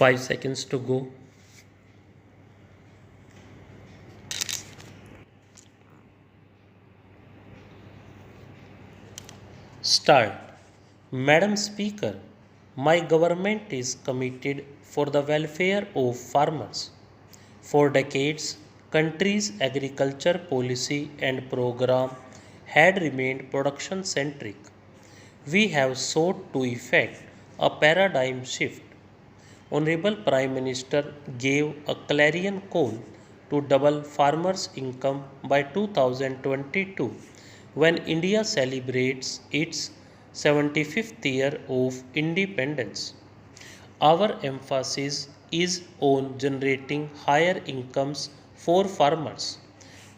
5 seconds to go. Start. Madam Speaker, my government is committed for the welfare of farmers. For decades, country's agriculture policy and program had remained production centric. We have sought to effect a paradigm shift. Honorable Prime Minister gave a clarion call to double farmers' income by 2022 when India celebrates its 75th year of independence. Our emphasis is on generating higher incomes for farmers.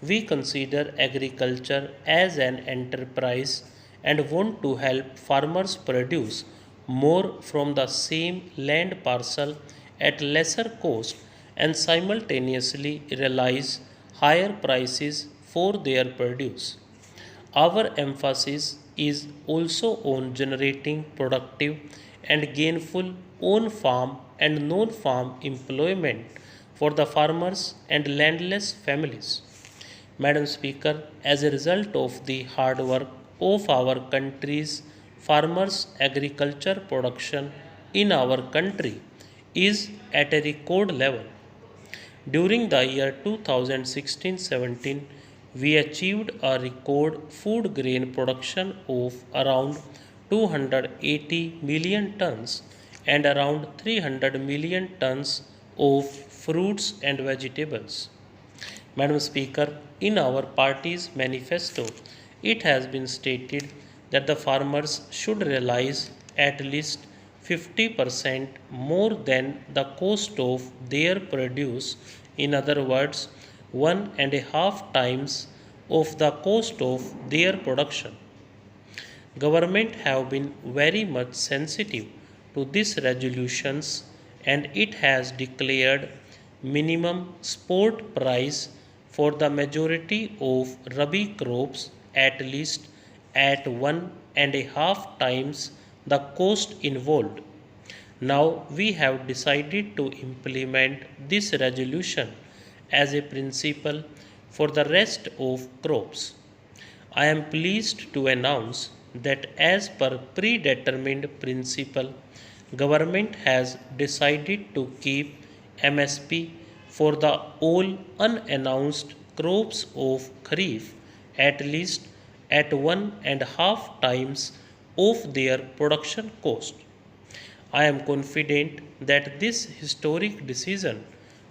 We consider agriculture as an enterprise and want to help farmers produce more from the same land parcel at lesser cost and simultaneously realize higher prices for their produce. Our emphasis is also on generating productive and gainful on farm and non farm employment for the farmers and landless families. Madam Speaker, as a result of the hard work of our country's farmers, agriculture production in our country is at a record level. During the year 2016-17, we achieved a record food grain production of around 280 million tons and around 300 million tons of fruits and vegetables. Madam Speaker, in our party's manifesto, it has been stated that the farmers should realize at least 50% more than the cost of their produce, in other words, 1.5 times of the cost of their production. Government have been very much sensitive to these resolutions and it has declared minimum support price for the majority of rabi crops at least at 1.5 times the cost involved. Now we have decided to implement this resolution as a principle for the rest of crops. I am pleased to announce that as per predetermined principle, government has decided to keep MSP for the all unannounced crops of Kharif at least at 1.5 times of their production cost. I am confident that this historic decision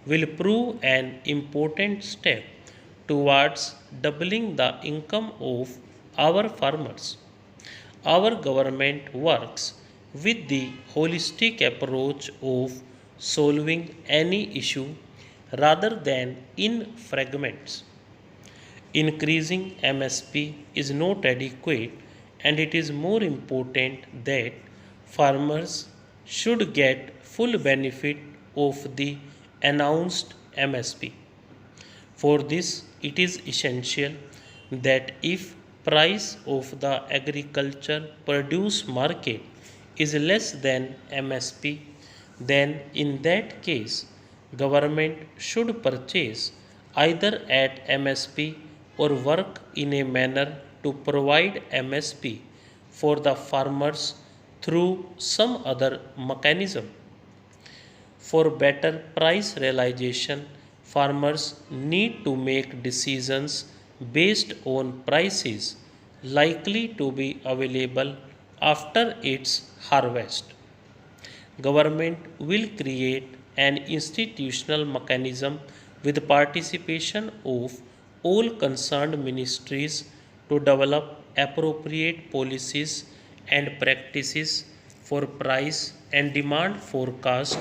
will prove an important step towards doubling the income of our farmers. Our government works with the holistic approach of solving any issue rather than in fragments. Increasing MSP is not adequate and it is more important that farmers should get full benefit of the announced MSP. For this, it is essential that if price of the agriculture produce market is less than MSP, then in that case, government should purchase either at MSP or work in a manner to provide MSP for the farmers through some other mechanism. For better price realization, farmers need to make decisions based on prices likely to be available after its harvest. Government will create an institutional mechanism with participation of all concerned ministries to develop appropriate policies and practices for price and demand forecast,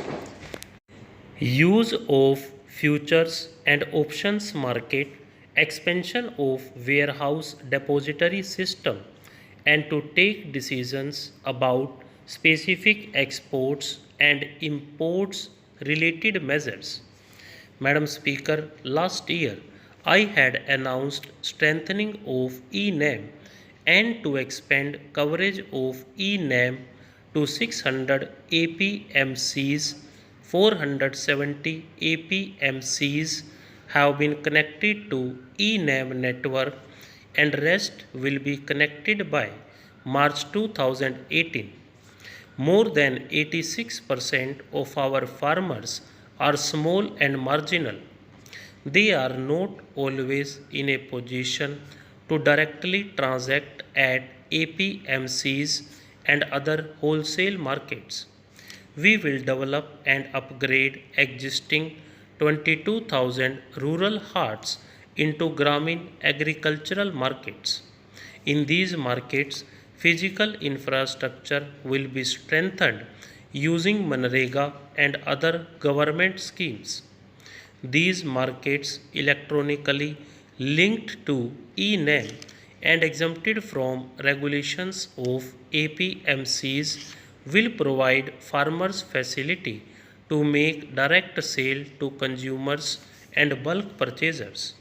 use of futures and options market, expansion of warehouse depository system, and to take decisions about specific exports and imports related measures. Madam Speaker, last year I had announced strengthening of e-NAM and to expand coverage of e-NAM to 600 APMCs 470 APMCs have been connected to eNAM network and rest will be connected by March 2018. More than 86% of our farmers are small and marginal. They are not always in a position to directly transact at APMCs and other wholesale markets. We will develop and upgrade existing 22,000 rural haats into Grameen agricultural markets. In these markets, physical infrastructure will be strengthened using Manrega and other government schemes. These markets electronically linked to eNAM and exempted from regulations of APMCs will provide farmers facility to make direct sale to consumers and bulk purchasers.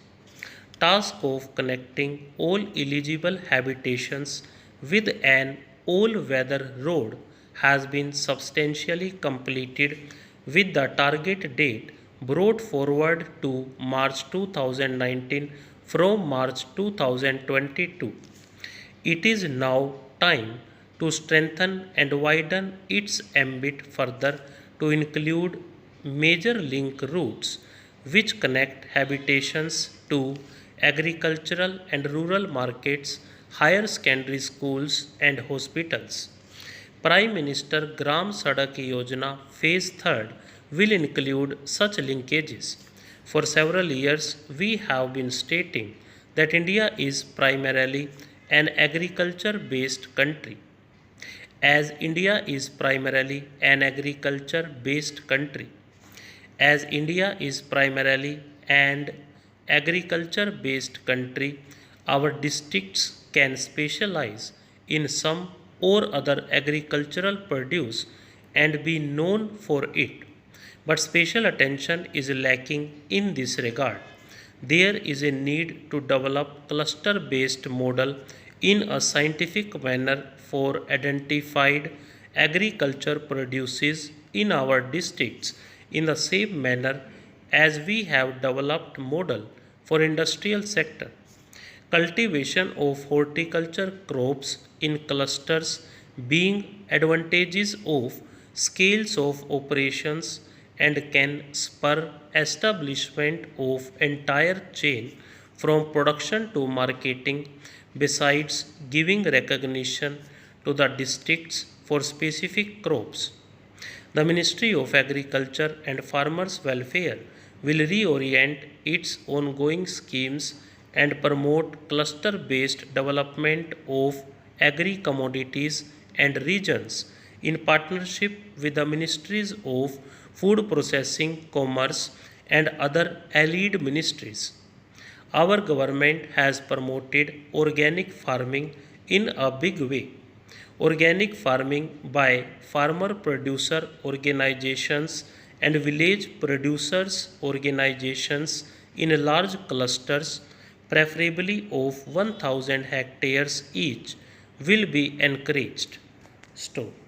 Task of connecting all eligible habitations with an all-weather road has been substantially completed with the target date brought forward to March 2019 from March 2022. It is now time to strengthen and widen its ambit further to include major link routes which connect habitations to agricultural and rural markets, higher secondary schools, and hospitals. Prime Minister Gram Sadak Yojana Phase 3 will include such linkages. For several years, we have been stating that India is primarily an agriculture based country. As India is primarily an agriculture based country, as India is primarily an agriculture based country, our districts can specialize in some or other agricultural produce and be known for it. But special attention is lacking in this regard. There is a need to develop cluster based model in a scientific manner for identified agriculture produces in our districts in the same manner as we have developed model for industrial sector. Cultivation of horticulture crops in clusters being advantages of scales of operations and can spur establishment of entire chain from production to marketing besides giving recognition to the districts for specific crops. The Ministry of Agriculture and Farmers Welfare will reorient its ongoing schemes and promote cluster based development of agri commodities and regions in partnership with the Ministries of Food Processing, Commerce, and other allied ministries. Our government has promoted organic farming in a big way. Organic farming by farmer producer organizations and village producers organizations in large clusters, preferably of 1000 hectares each, will be encouraged. Stop.